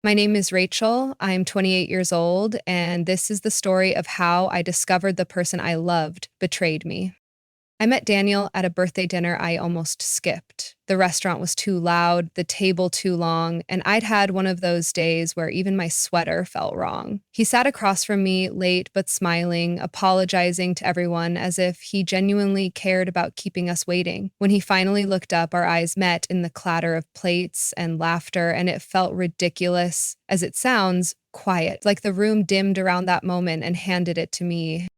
My name is Rachel. I'm 28 years old, and this is the story of how I discovered the person I loved betrayed me. I met Daniel at a birthday dinner I almost skipped. The restaurant was too loud, the table too long, and I'd had one of those days where even my sweater felt wrong. He sat across from me, late but smiling, apologizing to everyone as if he genuinely cared about keeping us waiting. When he finally looked up, our eyes met in the clatter of plates and laughter, and it felt ridiculous, as it sounds, quiet, like the room dimmed around that moment and handed it to me.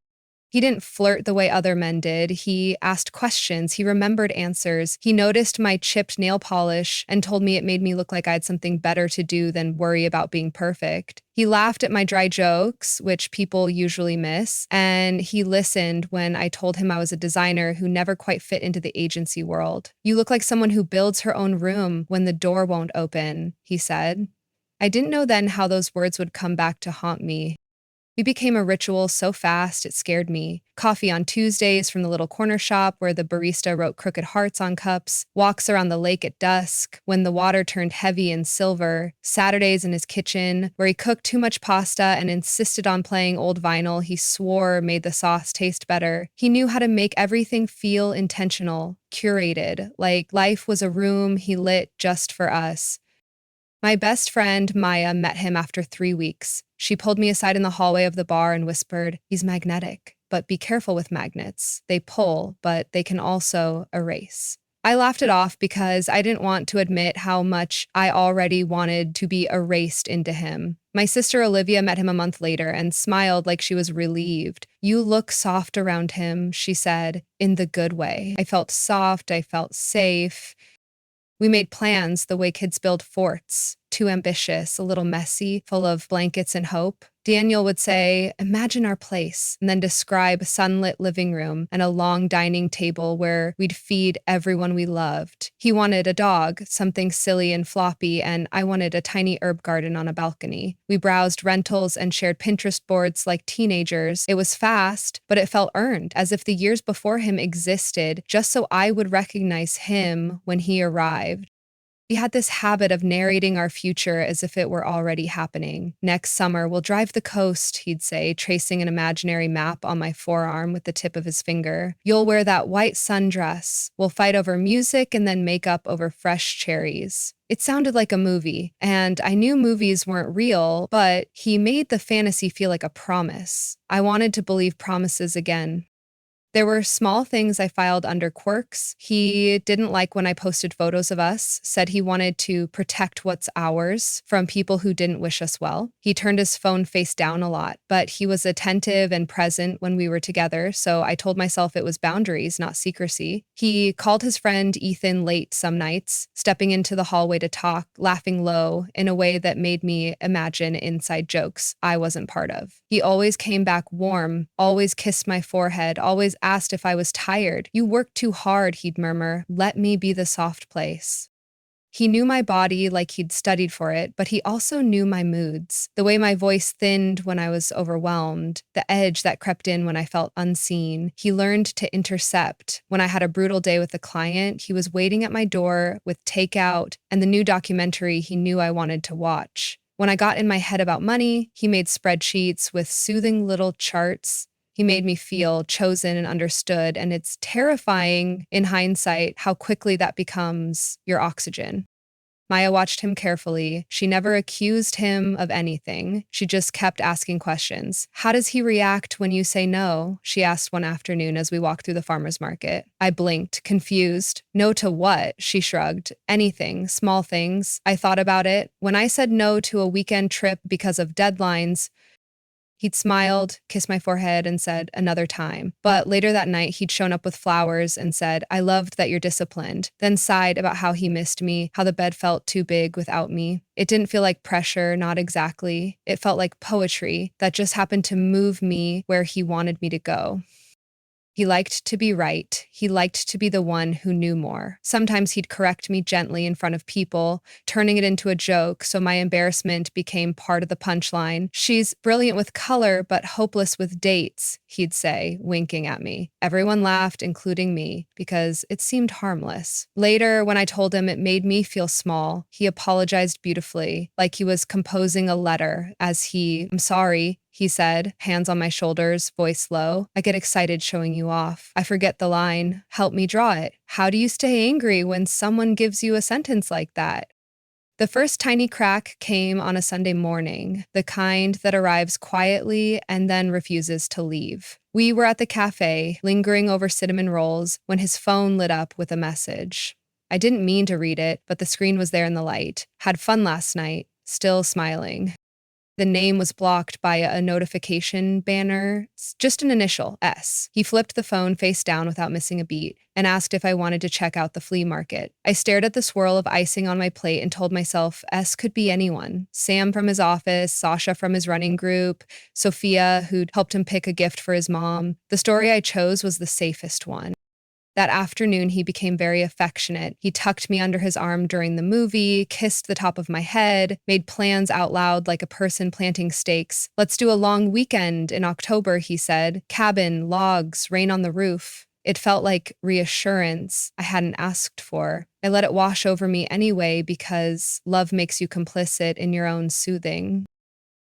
He didn't flirt the way other men did. He asked questions. He remembered answers. He noticed my chipped nail polish and told me it made me look like I had something better to do than worry about being perfect. He laughed at my dry jokes, which people usually miss, and he listened when I told him I was a designer who never quite fit into the agency world. "You look like someone who builds her own room when the door won't open," he said. I didn't know then how those words would come back to haunt me. We became a ritual so fast it scared me. Coffee on Tuesdays from the little corner shop where the barista wrote crooked hearts on cups, walks around the lake at dusk when the water turned heavy and silver, Saturdays in his kitchen where he cooked too much pasta and insisted on playing old vinyl he swore made the sauce taste better. He knew how to make everything feel intentional, curated, like life was a room he lit just for us. My best friend, Maya, met him after 3 weeks. She pulled me aside in the hallway of the bar and whispered, "He's magnetic, but be careful with magnets. They pull, but they can also erase." I laughed it off because I didn't want to admit how much I already wanted to be erased into him. My sister Olivia met him a month later and smiled like she was relieved. "You look soft around him," she said, in the good way. I felt soft, I felt safe. We made plans the way kids build forts, too ambitious, a little messy, full of blankets and hope. Daniel would say, "Imagine our place," and then describe a sunlit living room and a long dining table where we'd feed everyone we loved. He wanted a dog, something silly and floppy, and I wanted a tiny herb garden on a balcony. We browsed rentals and shared Pinterest boards like teenagers. It was fast, but it felt earned, as if the years before him existed just so I would recognize him when he arrived. We had this habit of narrating our future as if it were already happening. "Next summer, we'll drive the coast," he'd say, tracing an imaginary map on my forearm with the tip of his finger. "You'll wear that white sundress. We'll fight over music and then make up over fresh cherries." It sounded like a movie, and I knew movies weren't real, but he made the fantasy feel like a promise. I wanted to believe promises again. There were small things I filed under quirks. He didn't like when I posted photos of us, said he wanted to protect what's ours from people who didn't wish us well. He turned his phone face down a lot, but he was attentive and present when we were together, so I told myself it was boundaries, not secrecy. He called his friend Ethan late some nights, stepping into the hallway to talk, laughing low, in a way that made me imagine inside jokes I wasn't part of. He always came back warm, always kissed my forehead, always asked if I was tired. "You work too hard," he'd murmur. "Let me be the soft place." He knew my body like he'd studied for it, but he also knew my moods, the way my voice thinned when I was overwhelmed, the edge that crept in when I felt unseen. He learned to intercept. When I had a brutal day with a client, he was waiting at my door with takeout and the new documentary he knew I wanted to watch. When I got in my head about money, he made spreadsheets with soothing little charts. He made me feel chosen and understood, and it's terrifying in hindsight how quickly that becomes your oxygen. Maya watched him carefully. She never accused him of anything. She just kept asking questions. "How does he react when you say no?" she asked one afternoon as we walked through the farmer's market. I blinked, confused. "No to what?" she shrugged. "Anything, small things." I thought about it. When I said no to a weekend trip because of deadlines, he'd smiled, kissed my forehead, and said, "Another time." But later that night, he'd shown up with flowers and said, "I loved that you're disciplined," then sighed about how he missed me, how the bed felt too big without me. It didn't feel like pressure, not exactly. It felt like poetry that just happened to move me where he wanted me to go. He liked to be right. He liked to be the one who knew more. Sometimes he'd correct me gently in front of people, turning it into a joke so my embarrassment became part of the punchline. She's brilliant with color, but hopeless with dates, he'd say, winking at me. Everyone laughed, including me, because it seemed harmless. Later, when I told him it made me feel small, he apologized beautifully, like he was composing a letter I'm sorry, he said, hands on my shoulders, voice low. I get excited showing you off. I forget the line. Help me draw it. How do you stay angry when someone gives you a sentence like that? The first tiny crack came on a Sunday morning, the kind that arrives quietly and then refuses to leave. We were at the cafe, lingering over cinnamon rolls, when his phone lit up with a message. I didn't mean to read it, but the screen was there in the light. Had fun last night, still smiling. The name was blocked by a notification banner, just an initial, S. He flipped the phone face down without missing a beat and asked if I wanted to check out the flea market. I stared at the swirl of icing on my plate and told myself S could be anyone. Sam from his office, Sasha from his running group, Sophia, who'd helped him pick a gift for his mom. The story I chose was the safest one. That afternoon, he became very affectionate. He tucked me under his arm during the movie, kissed the top of my head, made plans out loud like a person planting stakes. Let's do a long weekend in October, he said. Cabin, logs, rain on the roof. It felt like reassurance I hadn't asked for. I let it wash over me anyway because love makes you complicit in your own soothing.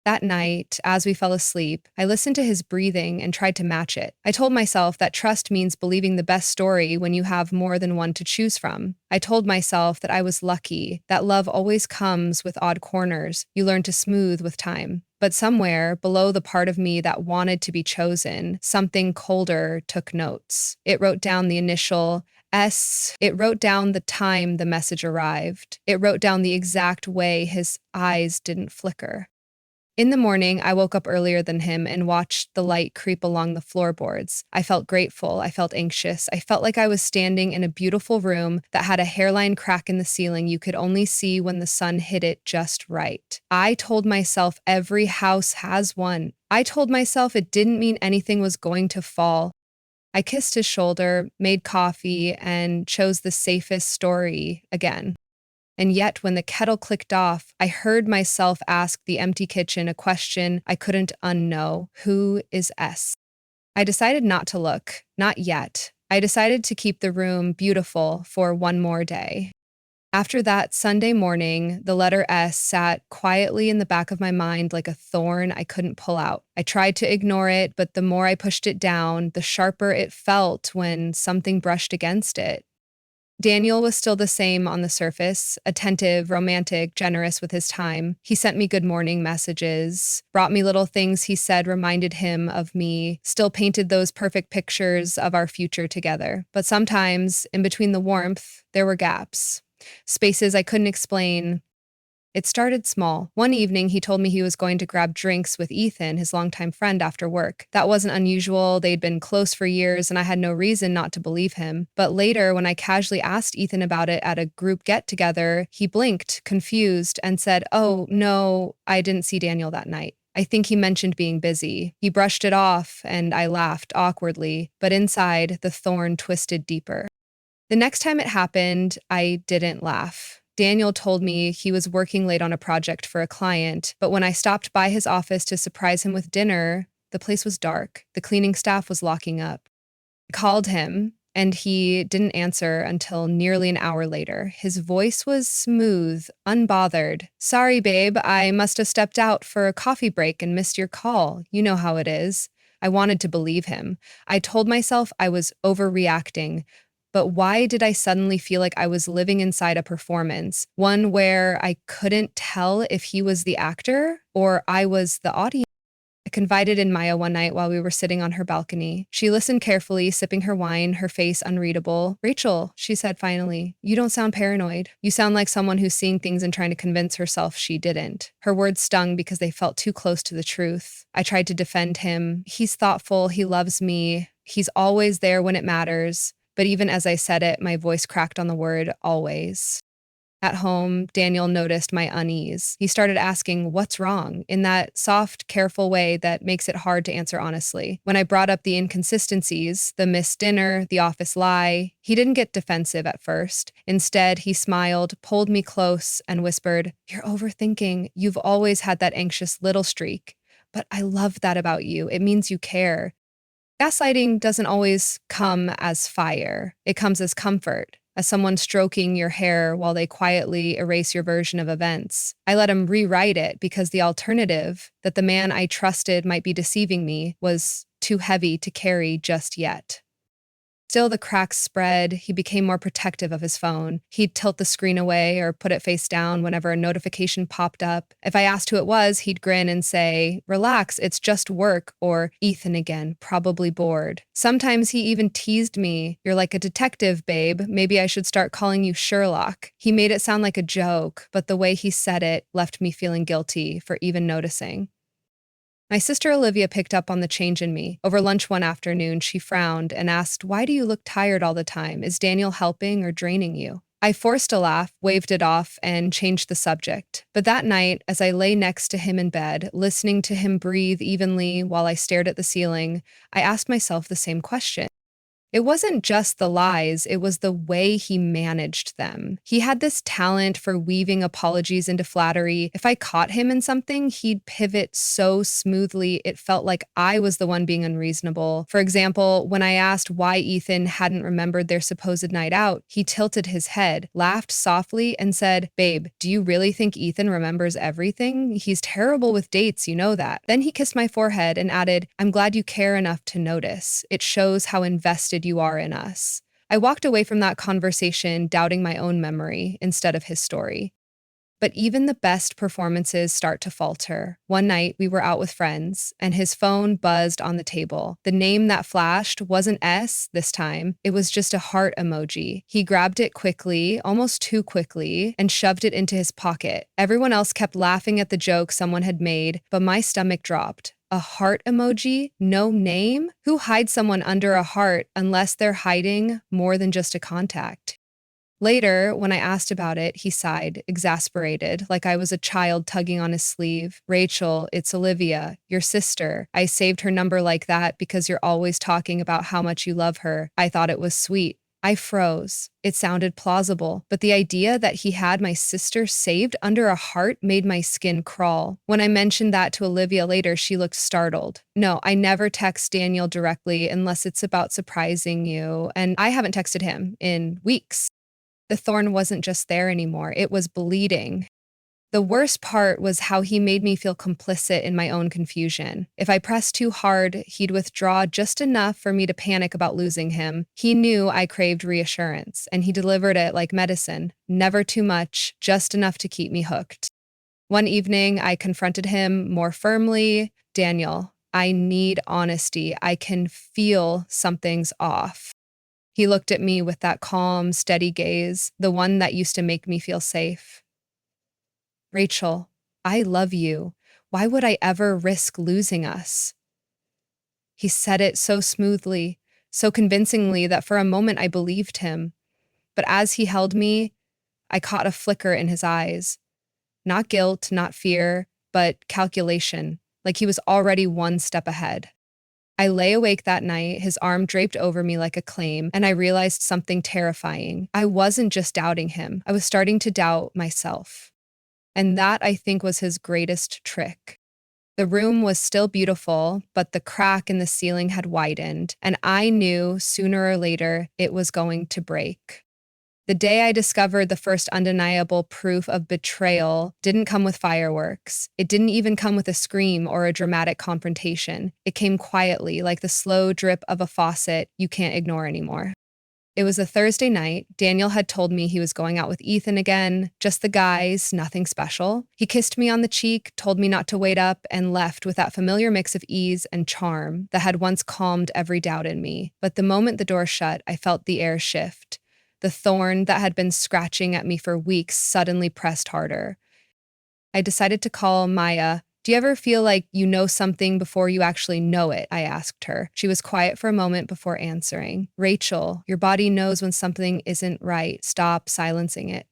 That night, as we fell asleep, I listened to his breathing and tried to match it. I told myself that trust means believing the best story when you have more than one to choose from. I told myself that I was lucky, that love always comes with odd corners you learn to smooth with time. But somewhere below the part of me that wanted to be chosen, something colder took notes. It wrote down the initial S. It wrote down the time the message arrived. It wrote down the exact way his eyes didn't flicker. In the morning, I woke up earlier than him and watched the light creep along the floorboards. I felt grateful. I felt anxious. I felt like I was standing in a beautiful room that had a hairline crack in the ceiling you could only see when the sun hit it just right. I told myself every house has one. I told myself it didn't mean anything was going to fall. I kissed his shoulder, made coffee, and chose the safest story again. And yet, when the kettle clicked off, I heard myself ask the empty kitchen a question I couldn't unknow. Who is S? I decided not to look, not yet. I decided to keep the room beautiful for one more day. After that Sunday morning, the letter S sat quietly in the back of my mind like a thorn I couldn't pull out. I tried to ignore it, but the more I pushed it down, the sharper it felt when something brushed against it. Daniel was still the same on the surface, attentive, romantic, generous with his time. He sent me good morning messages, brought me little things he said reminded him of me, still painted those perfect pictures of our future together. But sometimes, in between the warmth, there were gaps, spaces I couldn't explain. It started small. One evening, he told me he was going to grab drinks with Ethan, his longtime friend, after work. That wasn't unusual. They'd been close for years, and I had no reason not to believe him. But later, when I casually asked Ethan about it at a group get-together, he blinked, confused, and said, "Oh, no, I didn't see Daniel that night." I think he mentioned being busy. He brushed it off, and I laughed awkwardly, but inside, the thorn twisted deeper. The next time it happened, I didn't laugh. Daniel told me he was working late on a project for a client, but when I stopped by his office to surprise him with dinner, the place was dark. The cleaning staff was locking up. I called him, and he didn't answer until nearly an hour later. His voice was smooth, unbothered. "Sorry, babe, I must have stepped out for a coffee break and missed your call. You know how it is." I wanted to believe him. I told myself I was overreacting. But why did I suddenly feel like I was living inside a performance, one where I couldn't tell if he was the actor or I was the audience? I confided in Maya one night while we were sitting on her balcony. She listened carefully, sipping her wine, her face unreadable. "Rachel," she said finally, "you don't sound paranoid. You sound like someone who's seeing things and trying to convince herself she didn't." Her words stung because they felt too close to the truth. I tried to defend him. "He's thoughtful. He loves me. He's always there when it matters." But even as I said it, my voice cracked on the word always. At home, Daniel noticed my unease. He started asking, "What's wrong?" in that soft, careful way that makes it hard to answer honestly. When I brought up the inconsistencies, the missed dinner, the office lie, he didn't get defensive at first. Instead, he smiled, pulled me close, and whispered, "You're overthinking. You've always had that anxious little streak. But I love that about you. It means you care." Gaslighting doesn't always come as fire. It comes as comfort, as someone stroking your hair while they quietly erase your version of events. I let him rewrite it because the alternative, that the man I trusted might be deceiving me, was too heavy to carry just yet. Still, the cracks spread. He became more protective of his phone. He'd tilt the screen away or put it face down whenever a notification popped up. If I asked who it was, he'd grin and say, "Relax, it's just work," or "Ethan again, probably bored." Sometimes he even teased me, "You're like a detective, babe. Maybe I should start calling you Sherlock." He made it sound like a joke, but the way he said it left me feeling guilty for even noticing. My sister Olivia picked up on the change in me. Over lunch one afternoon, she frowned and asked, "Why do you look tired all the time? Is Daniel helping or draining you?" I forced a laugh, waved it off, and changed the subject. But that night, as I lay next to him in bed, listening to him breathe evenly while I stared at the ceiling, I asked myself the same question. It wasn't just the lies, it was the way he managed them. He had this talent for weaving apologies into flattery. If I caught him in something, he'd pivot so smoothly it felt like I was the one being unreasonable. For example, when I asked why Ethan hadn't remembered their supposed night out, he tilted his head, laughed softly, and said, "Babe, do you really think Ethan remembers everything? He's terrible with dates, you know that." Then he kissed my forehead and added, "I'm glad you care enough to notice. It shows how invested you are in us." I walked away from that conversation doubting my own memory instead of his story. But even the best performances start to falter. One night, we were out with friends, and his phone buzzed on the table. The name that flashed wasn't S this time, it was just a heart emoji. He grabbed it quickly, almost too quickly, and shoved it into his pocket. Everyone else kept laughing at the joke someone had made, but my stomach dropped. A heart emoji? No name? Who hides someone under a heart unless they're hiding more than just a contact? Later, when I asked about it, he sighed, exasperated, like I was a child tugging on his sleeve. "Rachel, it's Olivia, your sister. I saved her number like that because you're always talking about how much you love her. I thought it was sweet." I froze. It sounded plausible, but the idea that he had my sister saved under a heart made my skin crawl. When I mentioned that to Olivia later, she looked startled. "No, I never text Daniel directly unless it's about surprising you, and I haven't texted him in weeks." The thorn wasn't just there anymore, it was bleeding. The worst part was how he made me feel complicit in my own confusion. If I pressed too hard, he'd withdraw just enough for me to panic about losing him. He knew I craved reassurance, and he delivered it like medicine. Never too much, just enough to keep me hooked. One evening, I confronted him more firmly. "Daniel, I need honesty. I can feel something's off." He looked at me with that calm, steady gaze, the one that used to make me feel safe. "Rachel, I love you. Why would I ever risk losing us?" He said it so smoothly, so convincingly that for a moment I believed him. But as he held me, I caught a flicker in his eyes. Not guilt, not fear, but calculation, like he was already one step ahead. I lay awake that night, his arm draped over me like a claim, and I realized something terrifying. I wasn't just doubting him, I was starting to doubt myself. And that, I think, was his greatest trick. The room was still beautiful, but the crack in the ceiling had widened, and I knew sooner or later it was going to break. The day I discovered the first undeniable proof of betrayal didn't come with fireworks. It didn't even come with a scream or a dramatic confrontation. It came quietly, like the slow drip of a faucet you can't ignore anymore. It was a Thursday night. Daniel had told me he was going out with Ethan again, just the guys, nothing special. He kissed me on the cheek, told me not to wait up, and left with that familiar mix of ease and charm that had once calmed every doubt in me. But the moment the door shut, I felt the air shift. The thorn that had been scratching at me for weeks suddenly pressed harder. I decided to call Maya. "Do you ever feel like you know something before you actually know it?" I asked her. She was quiet for a moment before answering. "Rachel, your body knows when something isn't right. Stop silencing it."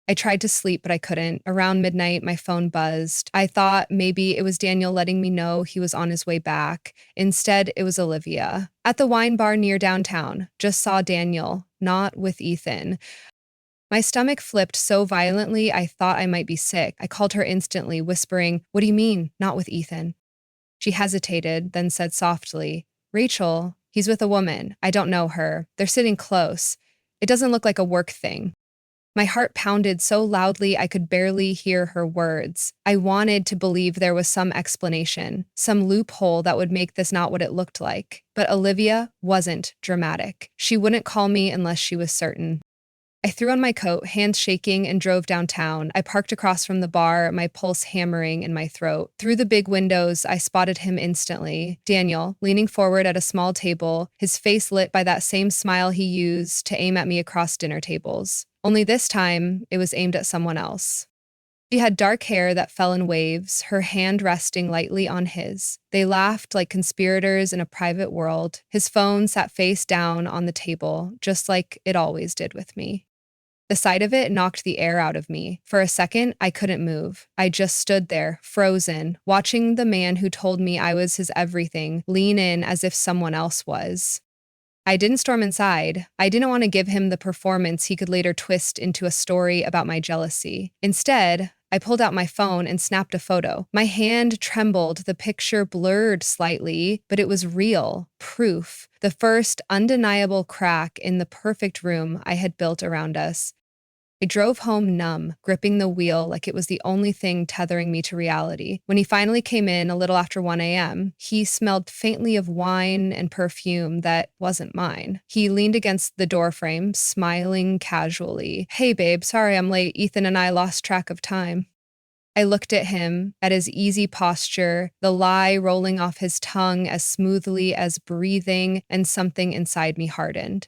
I tried to sleep, but I couldn't. Around midnight, my phone buzzed. I thought maybe it was Daniel letting me know he was on his way back. Instead, it was Olivia. At the wine bar near downtown, just saw Daniel, not with Ethan. My stomach flipped so violently I thought I might be sick. I called her instantly, whispering, "What do you mean, not with Ethan?" She hesitated, then said softly, "Rachel, he's with a woman. I don't know her. They're sitting close. It doesn't look like a work thing." My heart pounded so loudly I could barely hear her words. I wanted to believe there was some explanation, some loophole that would make this not what it looked like. But Olivia wasn't dramatic. She wouldn't call me unless she was certain. I threw on my coat, hands shaking, and drove downtown. I parked across from the bar, my pulse hammering in my throat. Through the big windows, I spotted him instantly. Daniel, leaning forward at a small table, his face lit by that same smile he used to aim at me across dinner tables. Only this time, it was aimed at someone else. She had dark hair that fell in waves, her hand resting lightly on his. They laughed like conspirators in a private world. His phone sat face down on the table, just like it always did with me. The sight of it knocked the air out of me. For a second, I couldn't move. I just stood there, frozen, watching the man who told me I was his everything lean in as if someone else was. I didn't storm inside. I didn't want to give him the performance he could later twist into a story about my jealousy. Instead, I pulled out my phone and snapped a photo. My hand trembled, the picture blurred slightly, but it was real, proof, the first undeniable crack in the perfect room I had built around us. I drove home numb, gripping the wheel like it was the only thing tethering me to reality. When he finally came in a little after 1 a.m., he smelled faintly of wine and perfume that wasn't mine. He leaned against the doorframe, smiling casually. "Hey babe, sorry I'm late. Ethan and I lost track of time." I looked at him, at his easy posture, the lie rolling off his tongue as smoothly as breathing, and something inside me hardened.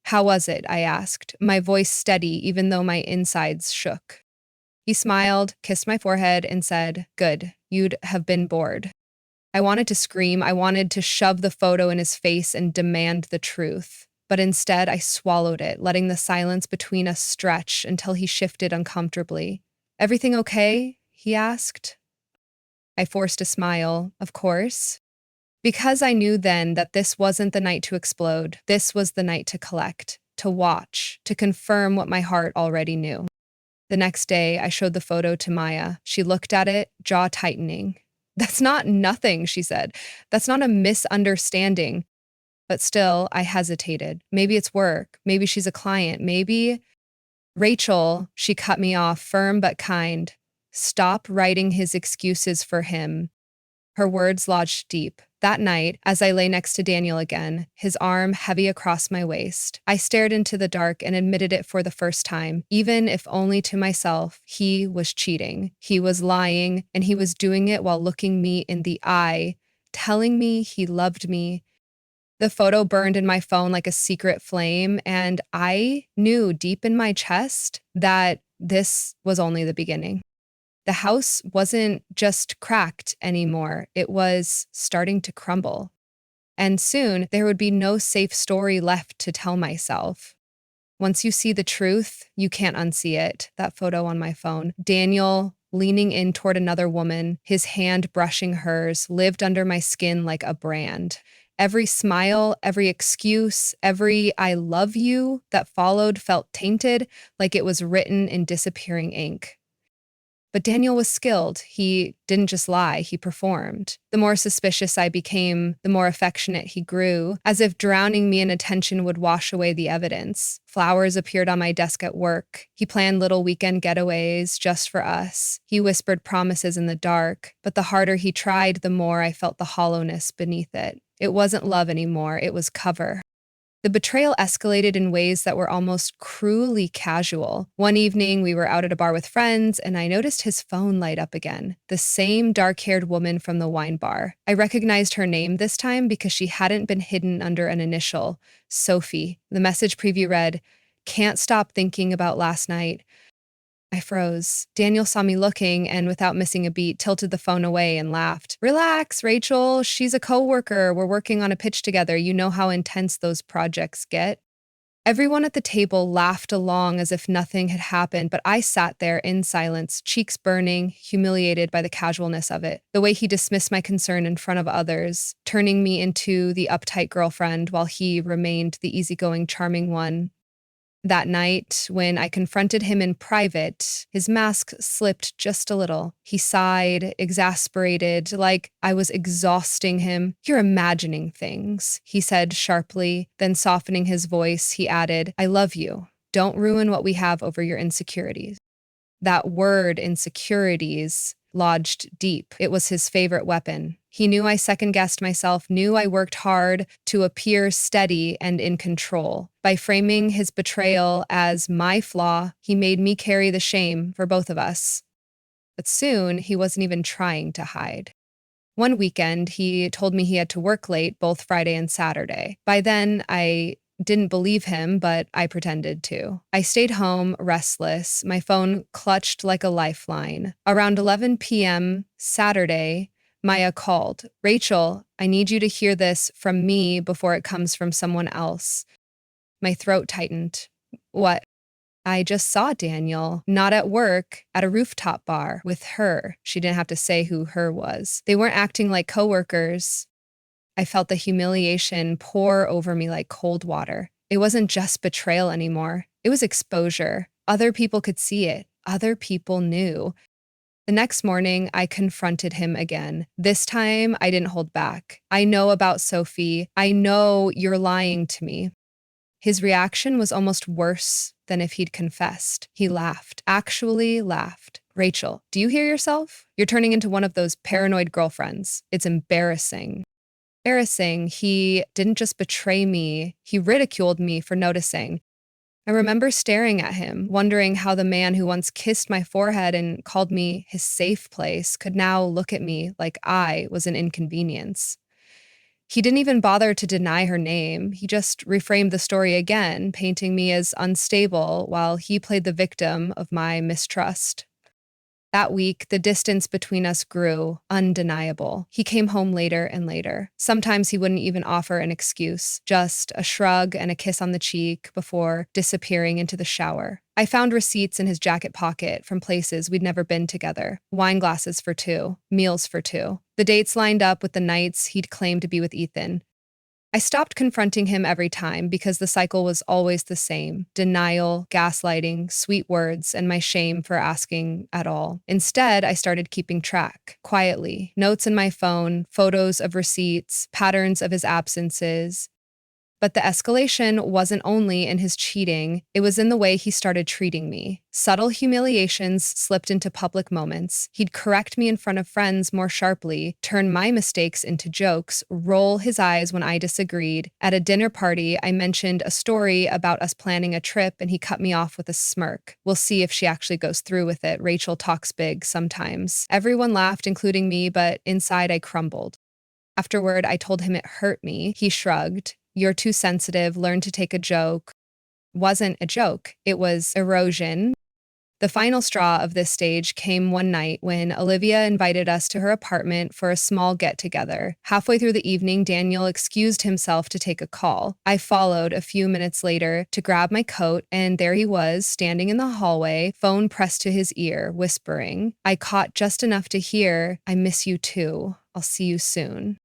"How was it?" I asked, my voice steady even though my insides shook. He smiled, kissed my forehead, and said, "Good, you'd have been bored." I wanted to scream. I wanted to shove the photo in his face and demand the truth. But instead, I swallowed it, letting the silence between us stretch until he shifted uncomfortably. "Everything okay?" he asked. I forced a smile. "Of course." Because I knew then that this wasn't the night to explode, this was the night to collect, to watch, to confirm what my heart already knew. The next day, I showed the photo to Maya. She looked at it, jaw tightening. "That's not nothing," she said. "That's not a misunderstanding." But still, I hesitated. Maybe it's work. Maybe she's a client. Maybe... "Rachel," she cut me off, firm but kind. "Stop writing his excuses for him." Her words lodged deep. That night, as I lay next to Daniel again, his arm heavy across my waist, I stared into the dark and admitted it for the first time, even if only to myself. He was cheating. He was lying, and he was doing it while looking me in the eye, telling me he loved me. The photo burned in my phone like a secret flame, and I knew deep in my chest that this was only the beginning. The house wasn't just cracked anymore, it was starting to crumble. And soon, there would be no safe story left to tell myself. Once you see the truth, you can't unsee it. That photo on my phone. Daniel, leaning in toward another woman, his hand brushing hers, lived under my skin like a brand. Every smile, every excuse, every "I love you" that followed felt tainted, like it was written in disappearing ink. But Daniel was skilled. He didn't just lie, he performed. The more suspicious I became, the more affectionate he grew, as if drowning me in attention would wash away the evidence. Flowers appeared on my desk at work. He planned little weekend getaways just for us. He whispered promises in the dark, but the harder he tried, the more I felt the hollowness beneath it. It wasn't love anymore, it was cover. The betrayal escalated in ways that were almost cruelly casual. One evening, we were out at a bar with friends, and I noticed his phone light up again. The same dark-haired woman from the wine bar. I recognized her name this time because she hadn't been hidden under an initial, Sophie. The message preview read, "Can't stop thinking about last night." I froze. Daniel saw me looking and, without missing a beat, tilted the phone away and laughed. "Relax, Rachel. She's a coworker. We're working on a pitch together. You know how intense those projects get." Everyone at the table laughed along as if nothing had happened, but I sat there in silence, cheeks burning, humiliated by the casualness of it. The way he dismissed my concern in front of others, turning me into the uptight girlfriend while he remained the easygoing, charming one. That night, when I confronted him in private, his mask slipped just a little. He sighed, exasperated, like I was exhausting him. "You're imagining things," he said sharply. Then, softening his voice, he added, "I love you. Don't ruin what we have over your insecurities." That word, insecurities, lodged deep. It was his favorite weapon. He knew I second-guessed myself, knew I worked hard to appear steady and in control. By framing his betrayal as my flaw, he made me carry the shame for both of us. But soon, he wasn't even trying to hide. One weekend, he told me he had to work late both Friday and Saturday. By then, I didn't believe him, but I pretended to. I stayed home, restless, my phone clutched like a lifeline. Around 11 p.m. Saturday, Maya called. "Rachel, I need you to hear this from me before it comes from someone else." My throat tightened. "What?" "I just saw Daniel, not at work, at a rooftop bar with her." She didn't have to say who her was. "They weren't acting like coworkers." I felt the humiliation pour over me like cold water. It wasn't just betrayal anymore. It was exposure. Other people could see it. Other people knew. The next morning, I confronted him again. This time, I didn't hold back. "I know about Sophie. I know you're lying to me." His reaction was almost worse than if he'd confessed. He laughed, actually laughed. "Rachel, do you hear yourself? You're turning into one of those paranoid girlfriends. It's embarrassing." Embarrassing, he didn't just betray me, he ridiculed me for noticing. I remember staring at him, wondering how the man who once kissed my forehead and called me his safe place could now look at me like I was an inconvenience. He didn't even bother to deny her name. He just reframed the story again, painting me as unstable while he played the victim of my mistrust. That week, the distance between us grew, undeniable. He came home later and later. Sometimes he wouldn't even offer an excuse, just a shrug and a kiss on the cheek before disappearing into the shower. I found receipts in his jacket pocket from places we'd never been together. Wine glasses for two, meals for two. The dates lined up with the nights he'd claimed to be with Ethan. I stopped confronting him every time because the cycle was always the same: denial, gaslighting, sweet words, and my shame for asking at all. Instead, I started keeping track, quietly, notes in my phone, photos of receipts, patterns of his absences. But the escalation wasn't only in his cheating, it was in the way he started treating me. Subtle humiliations slipped into public moments. He'd correct me in front of friends more sharply, turn my mistakes into jokes, roll his eyes when I disagreed. At a dinner party, I mentioned a story about us planning a trip, and he cut me off with a smirk. "We'll see if she actually goes through with it. Rachel talks big sometimes." Everyone laughed, including me, but inside I crumbled. Afterward, I told him it hurt me. He shrugged. "You're too sensitive. Learn to take a joke." Wasn't a joke. It was erosion. The final straw of this stage came one night when Olivia invited us to her apartment for a small get-together. Halfway through the evening, Daniel excused himself to take a call. I followed a few minutes later to grab my coat, and there he was, standing in the hallway, phone pressed to his ear, whispering. I caught just enough to hear, "I miss you too. I'll see you soon."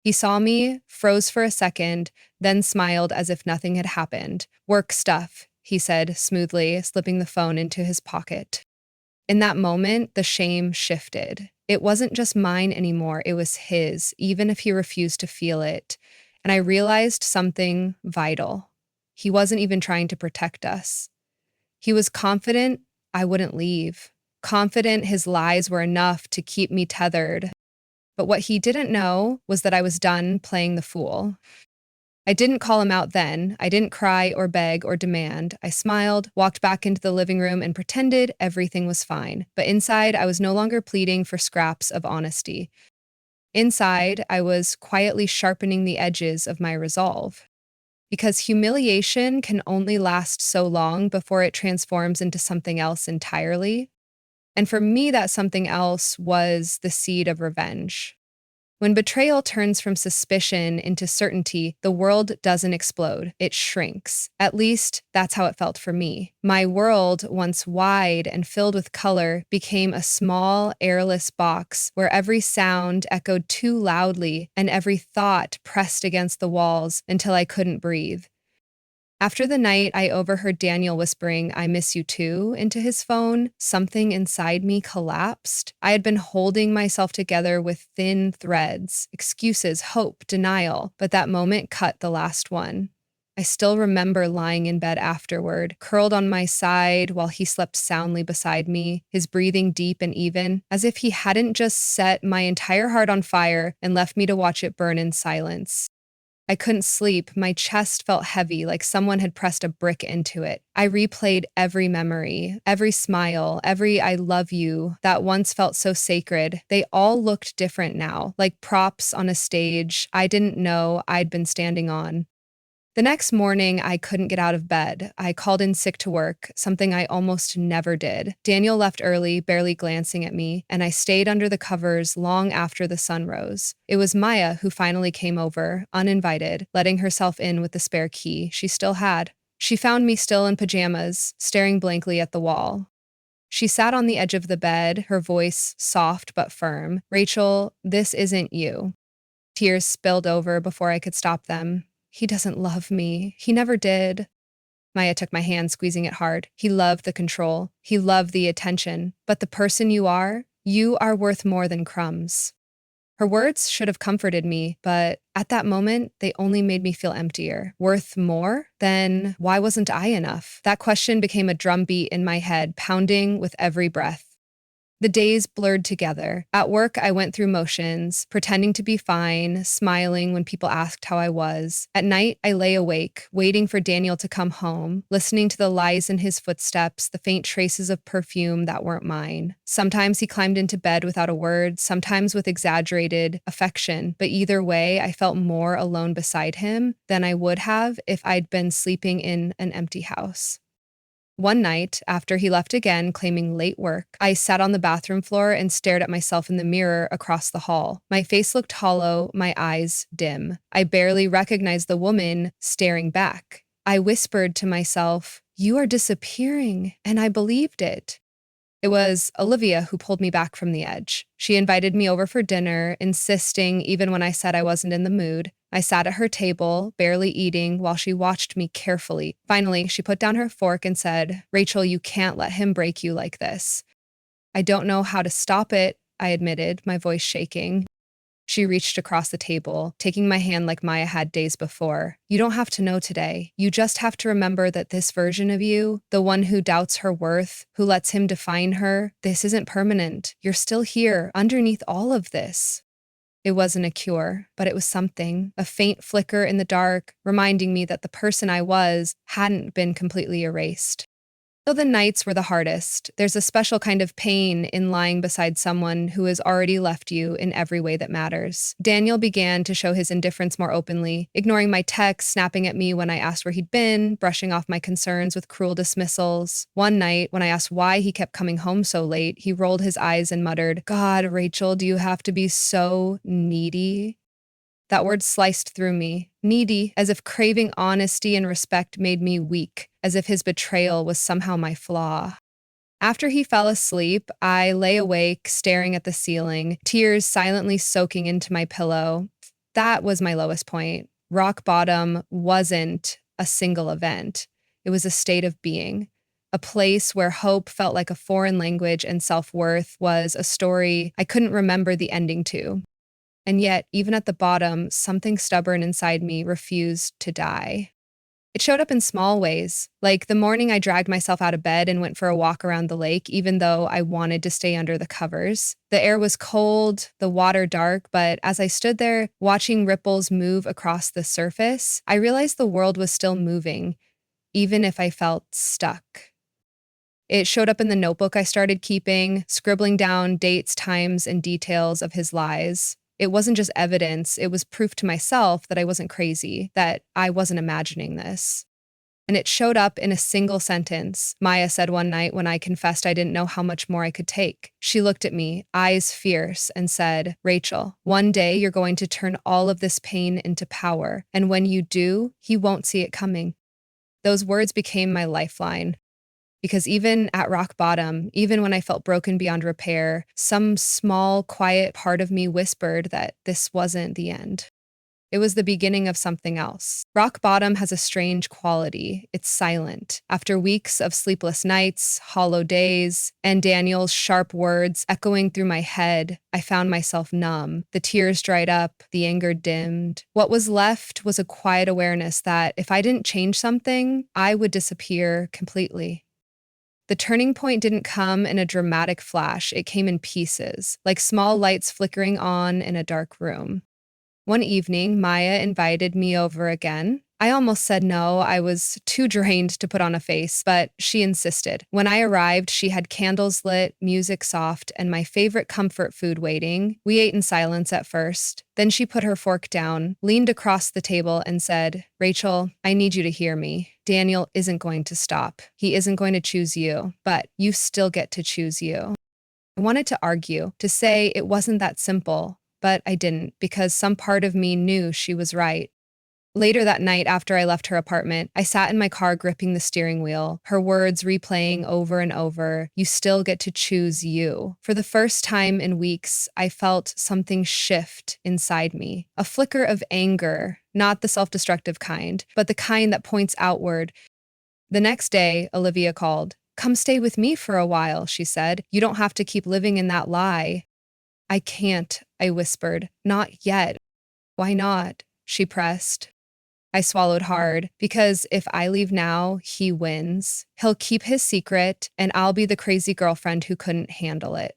He saw me, froze for a second, then smiled as if nothing had happened. "Work stuff," he said smoothly, slipping the phone into his pocket. In that moment, the shame shifted. It wasn't just mine anymore, it was his, even if he refused to feel it. And I realized something vital. He wasn't even trying to protect us. He was confident I wouldn't leave, confident his lies were enough to keep me tethered. But what he didn't know was that I was done playing the fool. I didn't call him out then. I didn't cry or beg or demand. I smiled, walked back into the living room, and pretended everything was fine. But inside, I was no longer pleading for scraps of honesty. Inside, I was quietly sharpening the edges of my resolve. Because humiliation can only last so long before it transforms into something else entirely. And for me, that something else was the seed of revenge. When betrayal turns from suspicion into certainty, the world doesn't explode, it shrinks. At least, that's how it felt for me. My world, once wide and filled with color, became a small, airless box where every sound echoed too loudly and every thought pressed against the walls until I couldn't breathe. After the night I overheard Daniel whispering, "I miss you too," into his phone, something inside me collapsed. I had been holding myself together with thin threads, excuses, hope, denial, but that moment cut the last one. I still remember lying in bed afterward, curled on my side while he slept soundly beside me, his breathing deep and even, as if he hadn't just set my entire heart on fire and left me to watch it burn in silence. I couldn't sleep. My chest felt heavy, like someone had pressed a brick into it. I replayed every memory, every smile, every "I love you" that once felt so sacred. They all looked different now, like props on a stage I didn't know I'd been standing on. The next morning, I couldn't get out of bed. I called in sick to work, something I almost never did. Daniel left early, barely glancing at me, and I stayed under the covers long after the sun rose. It was Maya who finally came over, uninvited, letting herself in with the spare key she still had. She found me still in pajamas, staring blankly at the wall. She sat on the edge of the bed, her voice soft but firm. "Rachel, this isn't you." Tears spilled over before I could stop them. "He doesn't love me. He never did." Maya took my hand, squeezing it hard. "He loved the control. He loved the attention. But the person you are worth more than crumbs." Her words should have comforted me, but at that moment, they only made me feel emptier. Worth more? Then why wasn't I enough? That question became a drumbeat in my head, pounding with every breath. The days blurred together. At work, I went through motions, pretending to be fine, smiling when people asked how I was. At night, I lay awake, waiting for Daniel to come home, listening to the lies in his footsteps, the faint traces of perfume that weren't mine. Sometimes he climbed into bed without a word, sometimes with exaggerated affection, but either way, I felt more alone beside him than I would have if I'd been sleeping in an empty house. One night, after he left again, claiming late work, I sat on the bathroom floor and stared at myself in the mirror across the hall. My face looked hollow, my eyes dim. I barely recognized the woman staring back. I whispered to myself, "You are disappearing," and I believed it. It was Olivia who pulled me back from the edge. She invited me over for dinner, insisting even when I said I wasn't in the mood. I sat at her table, barely eating, while she watched me carefully. Finally, she put down her fork and said, "Rachel, you can't let him break you like this." "I don't know how to stop it," I admitted, my voice shaking. She reached across the table, taking my hand like Maya had days before. "You don't have to know today. You just have to remember that this version of you, the one who doubts her worth, who lets him define her, this isn't permanent. You're still here, underneath all of this." It wasn't a cure, but it was something, a faint flicker in the dark, reminding me that the person I was hadn't been completely erased. Though the nights were the hardest, there's a special kind of pain in lying beside someone who has already left you in every way that matters. Daniel began to show his indifference more openly, ignoring my texts, snapping at me when I asked where he'd been, brushing off my concerns with cruel dismissals. One night, when I asked why he kept coming home so late, he rolled his eyes and muttered, "God, Rachel, do you have to be so needy?" That word sliced through me. Needy, as if craving honesty and respect made me weak, as if his betrayal was somehow my flaw. After he fell asleep, I lay awake, staring at the ceiling, tears silently soaking into my pillow. That was my lowest point. Rock bottom wasn't a single event. It was a state of being. A place where hope felt like a foreign language and self-worth was a story I couldn't remember the ending to. And yet, even at the bottom, something stubborn inside me refused to die. It showed up in small ways, like the morning I dragged myself out of bed and went for a walk around the lake, even though I wanted to stay under the covers. The air was cold, the water dark, but as I stood there, watching ripples move across the surface, I realized the world was still moving, even if I felt stuck. It showed up in the notebook I started keeping, scribbling down dates, times, and details of his lies. It wasn't just evidence, it was proof to myself that I wasn't crazy, that I wasn't imagining this. And it showed up in a single sentence. Maya said one night when I confessed I didn't know how much more I could take. She looked at me, eyes fierce, and said, "Rachel, one day you're going to turn all of this pain into power. And when you do, he won't see it coming." Those words became my lifeline. Because even at rock bottom, even when I felt broken beyond repair, some small, quiet part of me whispered that this wasn't the end. It was the beginning of something else. Rock bottom has a strange quality. It's silent. After weeks of sleepless nights, hollow days, and Daniel's sharp words echoing through my head, I found myself numb. The tears dried up, the anger dimmed. What was left was a quiet awareness that if I didn't change something, I would disappear completely. The turning point didn't come in a dramatic flash. It came in pieces, like small lights flickering on in a dark room. One evening, Maya invited me over again. I almost said no. I was too drained to put on a face, but she insisted. When I arrived, she had candles lit, music soft, and my favorite comfort food waiting. We ate in silence at first. Then she put her fork down, leaned across the table, and said, "Rachel, I need you to hear me. Daniel isn't going to stop. He isn't going to choose you, but you still get to choose you." I wanted to argue, to say it wasn't that simple, but I didn't because some part of me knew she was right. Later that night, after I left her apartment, I sat in my car gripping the steering wheel, her words replaying over and over, "You still get to choose you." For the first time in weeks, I felt something shift inside me, a flicker of anger, not the self-destructive kind, but the kind that points outward. The next day, Olivia called. "Come stay with me for a while," she said. "You don't have to keep living in that lie." "I can't," I whispered. "Not yet." "Why not?" she pressed. I swallowed hard, because if I leave now, he wins. He'll keep his secret, and I'll be the crazy girlfriend who couldn't handle it.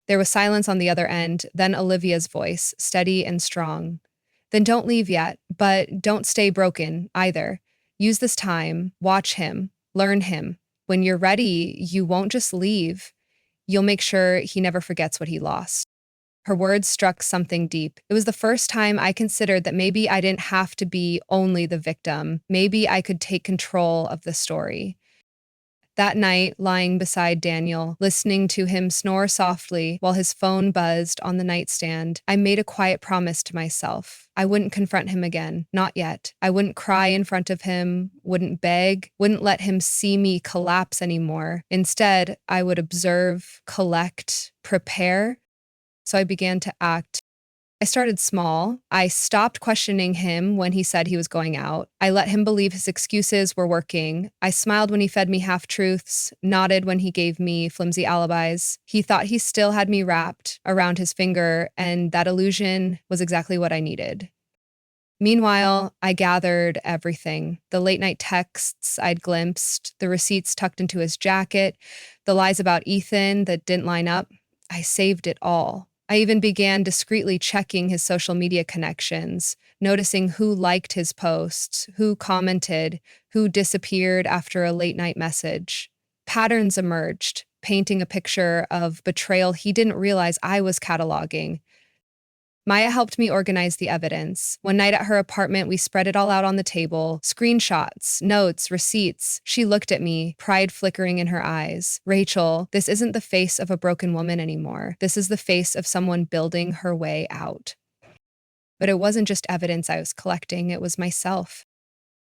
There was silence on the other end, then Olivia's voice, steady and strong. "Then don't leave yet, but don't stay broken either. Use this time, watch him, learn him. When you're ready, you won't just leave. You'll make sure he never forgets what he lost." Her words struck something deep. It was the first time I considered that maybe I didn't have to be only the victim. Maybe I could take control of the story. That night, lying beside Daniel, listening to him snore softly while his phone buzzed on the nightstand, I made a quiet promise to myself. I wouldn't confront him again, not yet. I wouldn't cry in front of him, wouldn't beg, wouldn't let him see me collapse anymore. Instead, I would observe, collect, prepare. So I began to act. I started small. I stopped questioning him when he said he was going out. I let him believe his excuses were working. I smiled when he fed me half-truths, nodded when he gave me flimsy alibis. He thought he still had me wrapped around his finger, and that illusion was exactly what I needed. Meanwhile, I gathered everything. The late-night texts I'd glimpsed, the receipts tucked into his jacket, the lies about Ethan that didn't line up. I saved it all. I even began discreetly checking his social media connections, noticing who liked his posts, who commented, who disappeared after a late-night message. Patterns emerged, painting a picture of betrayal he didn't realize I was cataloging. Maya helped me organize the evidence. One night at her apartment, we spread it all out on the table. Screenshots, notes, receipts. She looked at me, pride flickering in her eyes. "Rachel, this isn't the face of a broken woman anymore. This is the face of someone building her way out." But it wasn't just evidence I was collecting, it was myself.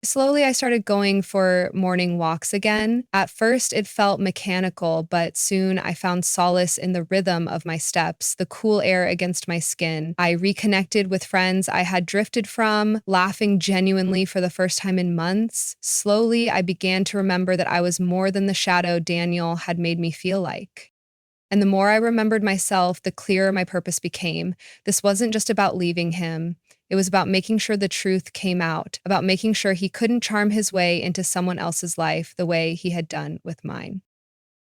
Slowly, I started going for morning walks again. At first, it felt mechanical, but soon I found solace in the rhythm of my steps, the cool air against my skin. I reconnected with friends I had drifted from, laughing genuinely for the first time in months. Slowly, I began to remember that I was more than the shadow Daniel had made me feel like. And the more I remembered myself, the clearer my purpose became. This wasn't just about leaving him. It was about making sure the truth came out, about making sure he couldn't charm his way into someone else's life the way he had done with mine.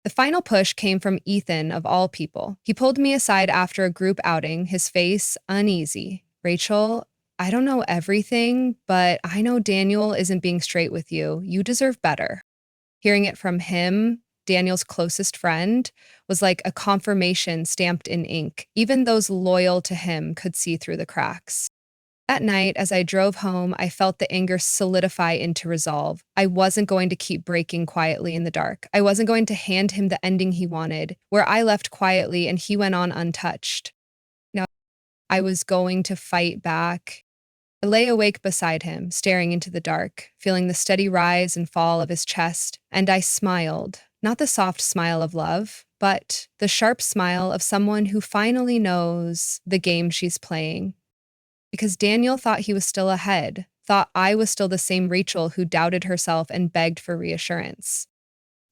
The final push came from Ethan, of all people. He pulled me aside after a group outing, his face uneasy. "Rachel, I don't know everything, but I know Daniel isn't being straight with you. You deserve better." Hearing it from him, Daniel's closest friend, was like a confirmation stamped in ink. Even those loyal to him could see through the cracks. That night, as I drove home, I felt the anger solidify into resolve. I wasn't going to keep breaking quietly in the dark. I wasn't going to hand him the ending he wanted, where I left quietly and he went on untouched. Now, I was going to fight back. I lay awake beside him, staring into the dark, feeling the steady rise and fall of his chest, and I smiled. Not the soft smile of love, but the sharp smile of someone who finally knows the game she's playing. Because Daniel thought he was still ahead, thought I was still the same Rachel who doubted herself and begged for reassurance.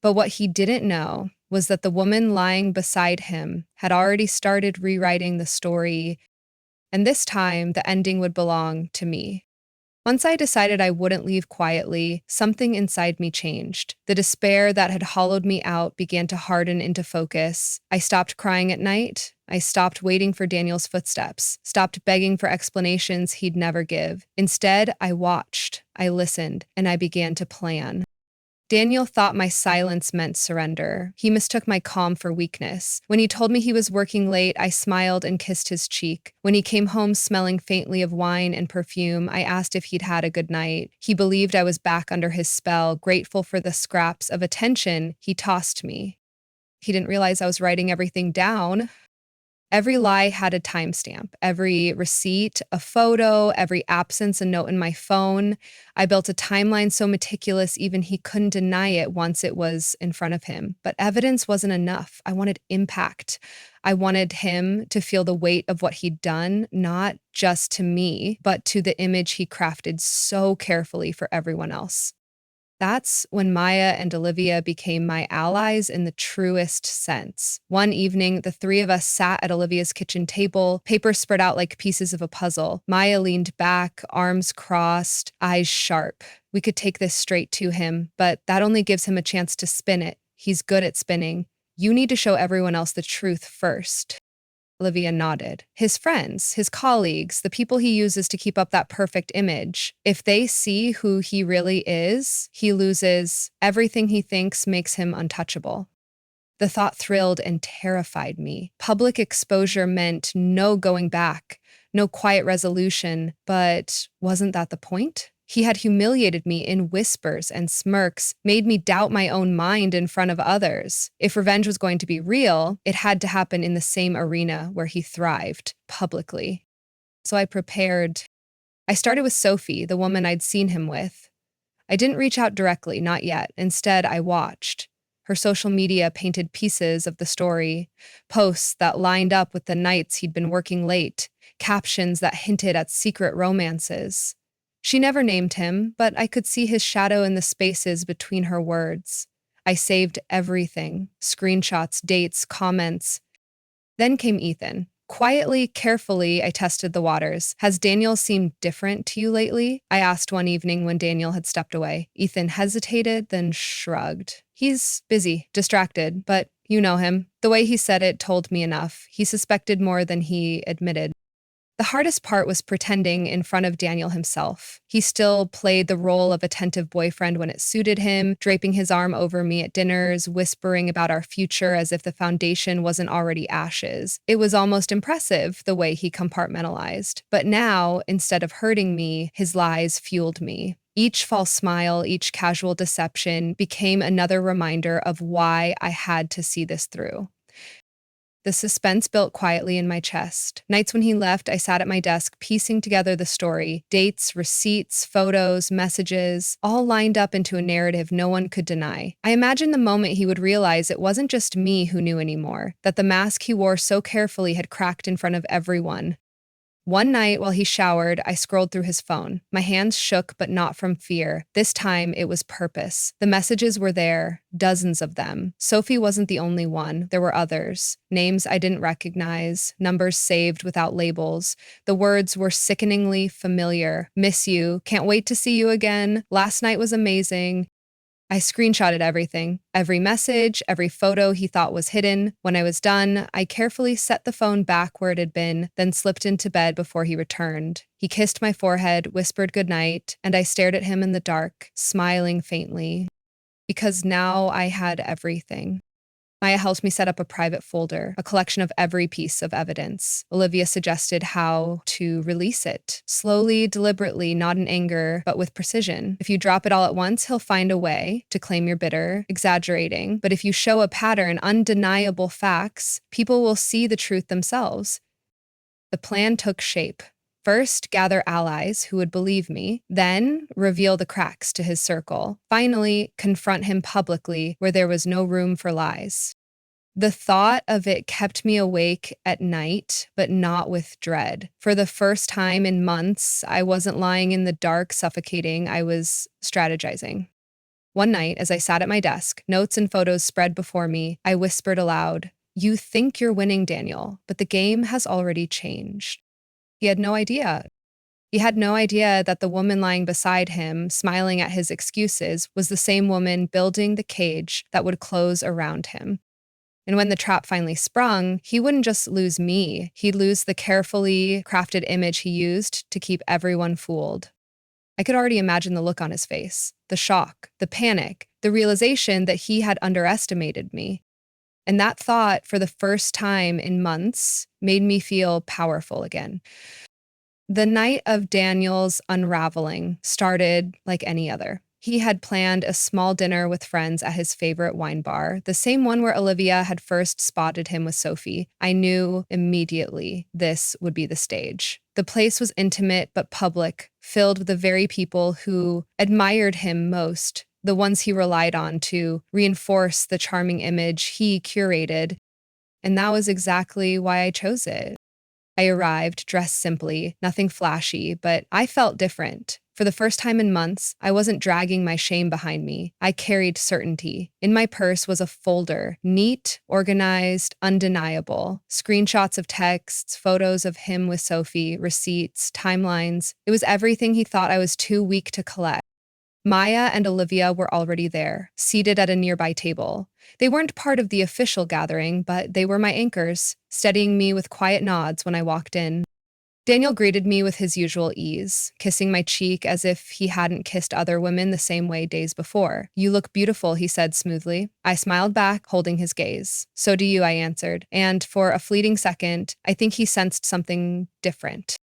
But what he didn't know was that the woman lying beside him had already started rewriting the story, and this time the ending would belong to me. Once I decided I wouldn't leave quietly, something inside me changed. The despair that had hollowed me out began to harden into focus. I stopped crying at night. I stopped waiting for Daniel's footsteps, stopped begging for explanations he'd never give. Instead, I watched, I listened, and I began to plan. Daniel thought my silence meant surrender. He mistook my calm for weakness. When he told me he was working late, I smiled and kissed his cheek. When he came home smelling faintly of wine and perfume, I asked if he'd had a good night. He believed I was back under his spell, grateful for the scraps of attention he tossed me. He didn't realize I was writing everything down. Every lie had a timestamp, every receipt, a photo, every absence, a note in my phone. I built a timeline so meticulous even he couldn't deny it once it was in front of him. But evidence wasn't enough. I wanted impact. I wanted him to feel the weight of what he'd done, not just to me, but to the image he crafted so carefully for everyone else. That's when Maya and Olivia became my allies in the truest sense. One evening, the three of us sat at Olivia's kitchen table, papers spread out like pieces of a puzzle. Maya leaned back, arms crossed, eyes sharp. We could take this straight to him, but that only gives him a chance to spin it. He's good at spinning. You need to show everyone else the truth first. Olivia nodded. His friends, his colleagues, the people he uses to keep up that perfect image. If they see who he really is, he loses. Everything he thinks makes him untouchable. The thought thrilled and terrified me. Public exposure meant no going back, no quiet resolution, but wasn't that the point? He had humiliated me in whispers and smirks, made me doubt my own mind in front of others. If revenge was going to be real, it had to happen in the same arena where he thrived, publicly. So I prepared. I started with Sophie, the woman I'd seen him with. I didn't reach out directly, not yet. Instead, I watched. Her social media painted pieces of the story, posts that lined up with the nights he'd been working late, captions that hinted at secret romances. She never named him, but I could see his shadow in the spaces between her words. I saved everything, screenshots, dates, comments. Then came Ethan. Quietly, carefully, I tested the waters. Has Daniel seemed different to you lately? I asked one evening when Daniel had stepped away. Ethan hesitated, then shrugged. He's busy, distracted, but you know him. The way he said it told me enough. He suspected more than he admitted. The hardest part was pretending in front of Daniel himself. He still played the role of attentive boyfriend when it suited him, draping his arm over me at dinners, whispering about our future as if the foundation wasn't already ashes. It was almost impressive the way he compartmentalized. But now, instead of hurting me, his lies fueled me. Each false smile, each casual deception became another reminder of why I had to see this through. The suspense built quietly in my chest. Nights when he left, I sat at my desk piecing together the story. Dates, receipts, photos, messages, all lined up into a narrative no one could deny. I imagined the moment he would realize it wasn't just me who knew anymore, that the mask he wore so carefully had cracked in front of everyone. One night, while he showered, I scrolled through his phone. My hands shook, but not from fear. This time, it was purpose. The messages were there, dozens of them. Sophie wasn't the only one. There were others. Names I didn't recognize, numbers saved without labels. The words were sickeningly familiar. Miss you, can't wait to see you again. Last night was amazing. I screenshotted everything, every message, every photo he thought was hidden. When I was done, I carefully set the phone back where it had been, then slipped into bed before he returned. He kissed my forehead, whispered goodnight, and I stared at him in the dark, smiling faintly. Because now I had everything. Maya helped me set up a private folder, a collection of every piece of evidence. Olivia suggested how to release it. Slowly, deliberately, not in anger, but with precision. If you drop it all at once, he'll find a way to claim you're bitter, exaggerating. But if you show a pattern, undeniable facts, people will see the truth themselves. The plan took shape. First, gather allies who would believe me, then reveal the cracks to his circle. Finally, confront him publicly where there was no room for lies. The thought of it kept me awake at night, but not with dread. For the first time in months, I wasn't lying in the dark, suffocating, I was strategizing. One night, as I sat at my desk, notes and photos spread before me, I whispered aloud, "You think you're winning, Daniel, but the game has already changed." He had no idea. He had no idea that the woman lying beside him, smiling at his excuses, was the same woman building the cage that would close around him. And when the trap finally sprung, he wouldn't just lose me, he'd lose the carefully crafted image he used to keep everyone fooled. I could already imagine the look on his face, the shock, the panic, the realization that he had underestimated me. And that thought, for the first time in months, made me feel powerful again. The night of Daniel's unraveling started like any other. He had planned a small dinner with friends at his favorite wine bar, the same one where Olivia had first spotted him with Sophie. I knew immediately this would be the stage. The place was intimate but public, filled with the very people who admired him most, the ones he relied on to reinforce the charming image he curated. And that was exactly why I chose it. I arrived dressed simply, nothing flashy, but I felt different. For the first time in months, I wasn't dragging my shame behind me. I carried certainty. In my purse was a folder, neat, organized, undeniable. Screenshots of texts, photos of him with Sophie, receipts, timelines. It was everything he thought I was too weak to collect. Maya and Olivia were already there, seated at a nearby table. They weren't part of the official gathering, but they were my anchors, steadying me with quiet nods when I walked in. Daniel greeted me with his usual ease, kissing my cheek as if he hadn't kissed other women the same way days before. "You look beautiful," he said smoothly. I smiled back, holding his gaze. "So do you," I answered, and for a fleeting second, I think he sensed something different.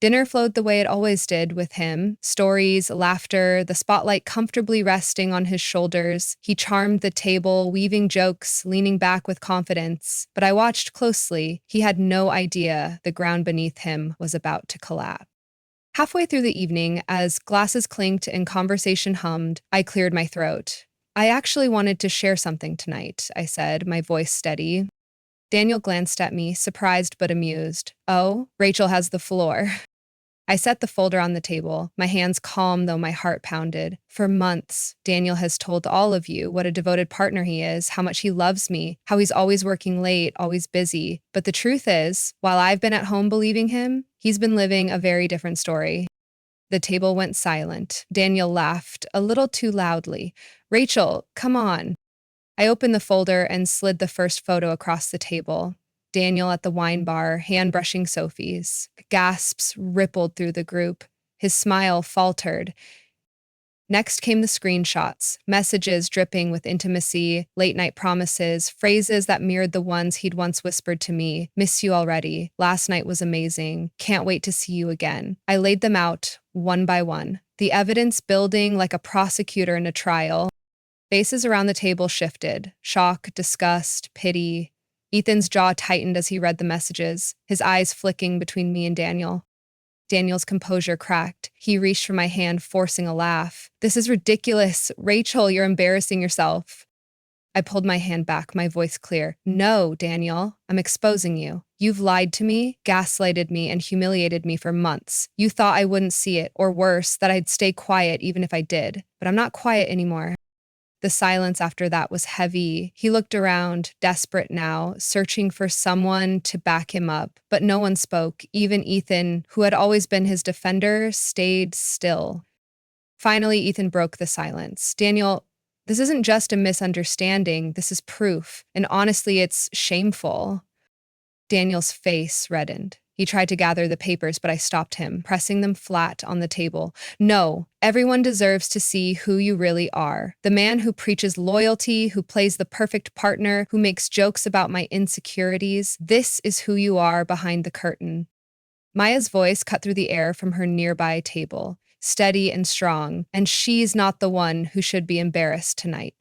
Dinner flowed the way it always did with him. Stories, laughter, the spotlight comfortably resting on his shoulders. He charmed the table, weaving jokes, leaning back with confidence. But I watched closely. He had no idea the ground beneath him was about to collapse. Halfway through the evening, as glasses clinked and conversation hummed, I cleared my throat. "I actually wanted to share something tonight," I said, my voice steady. Daniel glanced at me, surprised but amused. "Oh, Rachel has the floor." I set the folder on the table, my hands calm though my heart pounded. "For months, Daniel has told all of you what a devoted partner he is, how much he loves me, how he's always working late, always busy. But the truth is, while I've been at home believing him, he's been living a very different story." The table went silent. Daniel laughed, a little too loudly. "Rachel, come on." I opened the folder and slid the first photo across the table. Daniel at the wine bar, hand brushing Sophie's. Gasps rippled through the group. His smile faltered. Next came the screenshots, messages dripping with intimacy, late-night promises, phrases that mirrored the ones he'd once whispered to me. "Miss you already. Last night was amazing. Can't wait to see you again." I laid them out, one by one, the evidence building like a prosecutor in a trial. Faces around the table shifted. Shock, disgust, pity. Ethan's jaw tightened as he read the messages, his eyes flicking between me and Daniel. Daniel's composure cracked. He reached for my hand, forcing a laugh. "This is ridiculous. Rachel, you're embarrassing yourself." I pulled my hand back, my voice clear. "No, Daniel, I'm exposing you. You've lied to me, gaslighted me, and humiliated me for months. You thought I wouldn't see it, or worse, that I'd stay quiet even if I did. But I'm not quiet anymore." The silence after that was heavy. He looked around, desperate now, searching for someone to back him up. But no one spoke. Even Ethan, who had always been his defender, stayed still. Finally, Ethan broke the silence. "Daniel, this isn't just a misunderstanding. This is proof. And honestly, it's shameful." Daniel's face reddened. He tried to gather the papers, but I stopped him, pressing them flat on the table. No, everyone deserves to see who you really are. The man who preaches loyalty, who plays the perfect partner, who makes jokes about my insecurities. This is who you are behind the curtain. Maya's voice cut through the air from her nearby table, steady and strong, and she's not the one who should be embarrassed tonight.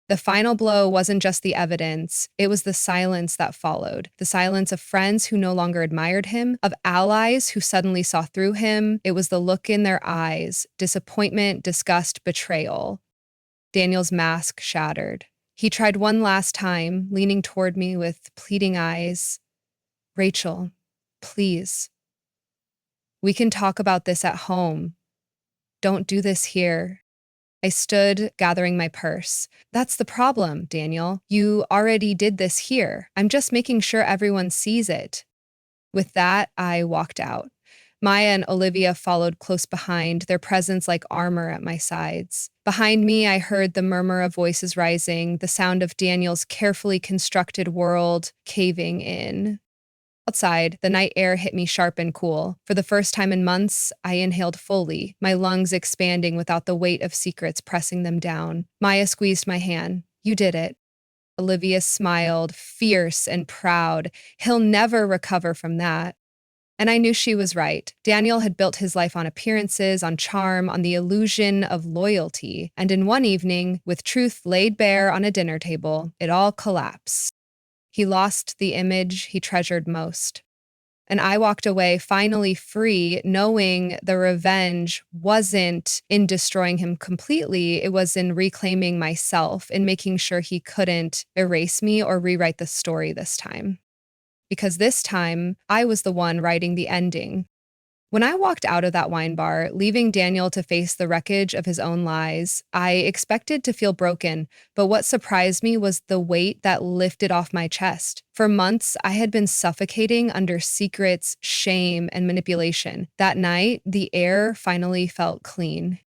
The final blow wasn't just the evidence, it was the silence that followed. The silence of friends who no longer admired him, of allies who suddenly saw through him. It was the look in their eyes, disappointment, disgust, betrayal. Daniel's mask shattered. He tried one last time, leaning toward me with pleading eyes. Rachel, please. We can talk about this at home. Don't do this here. I stood, gathering my purse. That's the problem, Daniel. You already did this here. I'm just making sure everyone sees it. With that, I walked out. Maya and Olivia followed close behind, their presence like armor at my sides. Behind me, I heard the murmur of voices rising, the sound of Daniel's carefully constructed world caving in. Outside, the night air hit me sharp and cool. For the first time in months, I inhaled fully, my lungs expanding without the weight of secrets pressing them down. Maya squeezed my hand. You did it. Olivia smiled, fierce and proud. He'll never recover from that. And I knew she was right. Daniel had built his life on appearances, on charm, on the illusion of loyalty. And in one evening, with truth laid bare on a dinner table, it all collapsed. He lost the image he treasured most. And I walked away finally free, knowing the revenge wasn't in destroying him completely. It was in reclaiming myself, in making sure he couldn't erase me or rewrite the story this time. Because this time, I was the one writing the ending. When I walked out of that wine bar, leaving Daniel to face the wreckage of his own lies, I expected to feel broken, but what surprised me was the weight that lifted off my chest. For months, I had been suffocating under secrets, shame, and manipulation. That night, the air finally felt clean.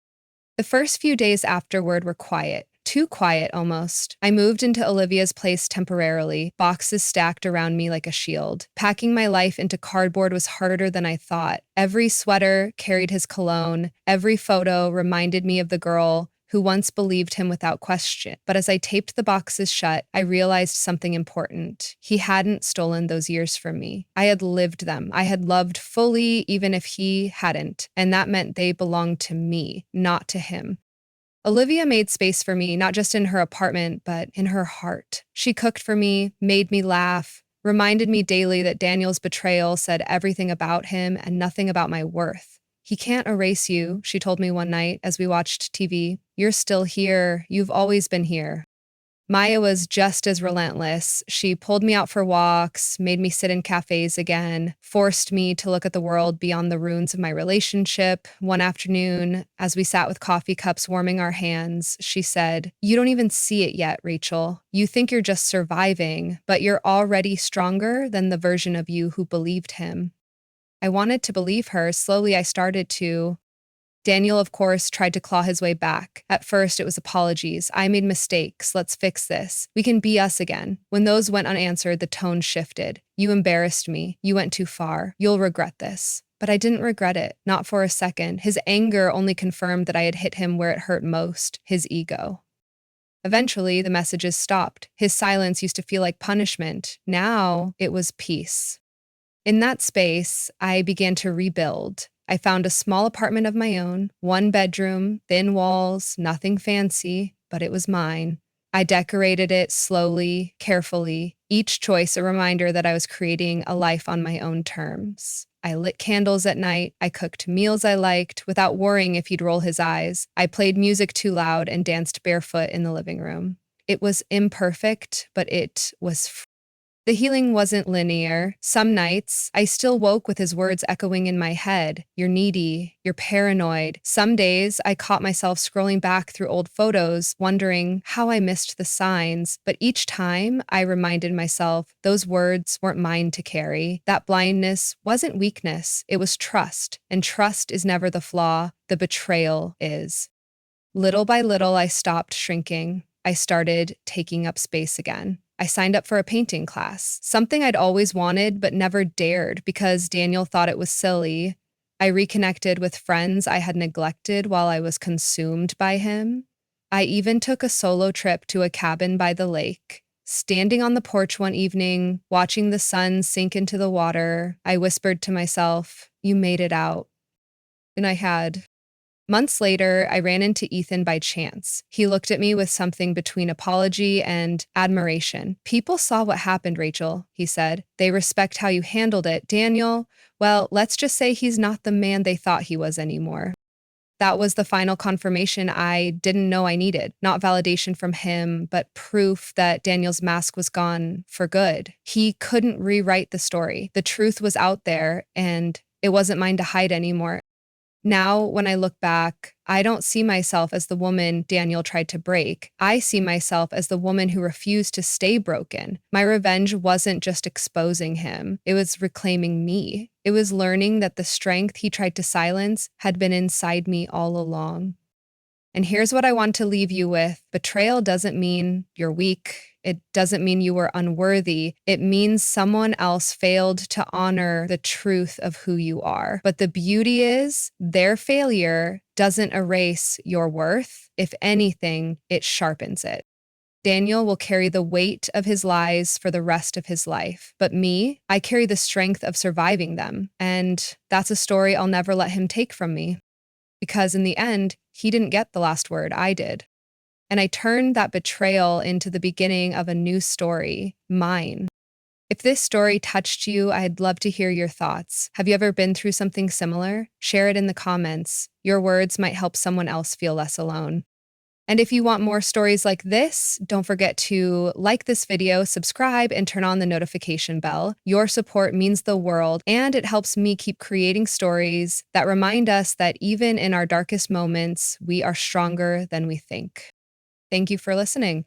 The first few days afterward were quiet. Too quiet, almost. I moved into Olivia's place temporarily, boxes stacked around me like a shield. Packing my life into cardboard was harder than I thought. Every sweater carried his cologne. Every photo reminded me of the girl who once believed him without question. But as I taped the boxes shut, I realized something important. He hadn't stolen those years from me. I had lived them. I had loved fully, even if he hadn't. And that meant they belonged to me, not to him. Olivia made space for me, not just in her apartment, but in her heart. She cooked for me, made me laugh, reminded me daily that Daniel's betrayal said everything about him and nothing about my worth. He can't erase you, she told me one night as we watched TV. You're still here. You've always been here. Maya was just as relentless. She pulled me out for walks, made me sit in cafes again, forced me to look at the world beyond the ruins of my relationship. One afternoon, as we sat with coffee cups warming our hands, she said, "You don't even see it yet, Rachel. You think you're just surviving, but you're already stronger than the version of you who believed him." I wanted to believe her. Slowly, I started to. Daniel, of course, tried to claw his way back. At first, it was apologies. I made mistakes. Let's fix this. We can be us again. When those went unanswered, the tone shifted. You embarrassed me. You went too far. You'll regret this. But I didn't regret it, not for a second. His anger only confirmed that I had hit him where it hurt most, his ego. Eventually, the messages stopped. His silence used to feel like punishment. Now, it was peace. In that space, I began to rebuild. I found a small apartment of my own, one bedroom, thin walls, nothing fancy, but it was mine. I decorated it slowly, carefully, each choice a reminder that I was creating a life on my own terms. I lit candles at night, I cooked meals I liked without worrying if he'd roll his eyes. I played music too loud and danced barefoot in the living room. It was imperfect, but it was The healing wasn't linear. Some nights, I still woke with his words echoing in my head. You're needy. You're paranoid. Some days, I caught myself scrolling back through old photos, wondering how I missed the signs. But each time, I reminded myself those words weren't mine to carry. That blindness wasn't weakness. It was trust. And trust is never the flaw. The betrayal is. Little by little, I stopped shrinking. I started taking up space again. I signed up for a painting class, something I'd always wanted but never dared because Daniel thought it was silly. I reconnected with friends I had neglected while I was consumed by him. I even took a solo trip to a cabin by the lake. Standing on the porch one evening, watching the sun sink into the water, I whispered to myself, "You made it out." And I had. Months later, I ran into Ethan by chance. He looked at me with something between apology and admiration. "People saw what happened, Rachel," he said. "They respect how you handled it. Daniel, well, let's just say he's not the man they thought he was anymore." That was the final confirmation I didn't know I needed. Not validation from him, but proof that Daniel's mask was gone for good. He couldn't rewrite the story. The truth was out there, and it wasn't mine to hide anymore. Now, when I look back, I don't see myself as the woman Daniel tried to break. I see myself as the woman who refused to stay broken. My revenge wasn't just exposing him, it was reclaiming me. It was learning that the strength he tried to silence had been inside me all along. And here's what I want to leave you with. Betrayal doesn't mean you're weak. It doesn't mean you were unworthy. It means someone else failed to honor the truth of who you are. But the beauty is, their failure doesn't erase your worth. If anything, it sharpens it. Daniel will carry the weight of his lies for the rest of his life. But me, I carry the strength of surviving them. And that's a story I'll never let him take from me. Because in the end, he didn't get the last word, I did. And I turned that betrayal into the beginning of a new story, mine. If this story touched you, I'd love to hear your thoughts. Have you ever been through something similar? Share it in the comments. Your words might help someone else feel less alone. And if you want more stories like this, don't forget to like this video, subscribe, and turn on the notification bell. Your support means the world, and it helps me keep creating stories that remind us that even in our darkest moments, we are stronger than we think. Thank you for listening.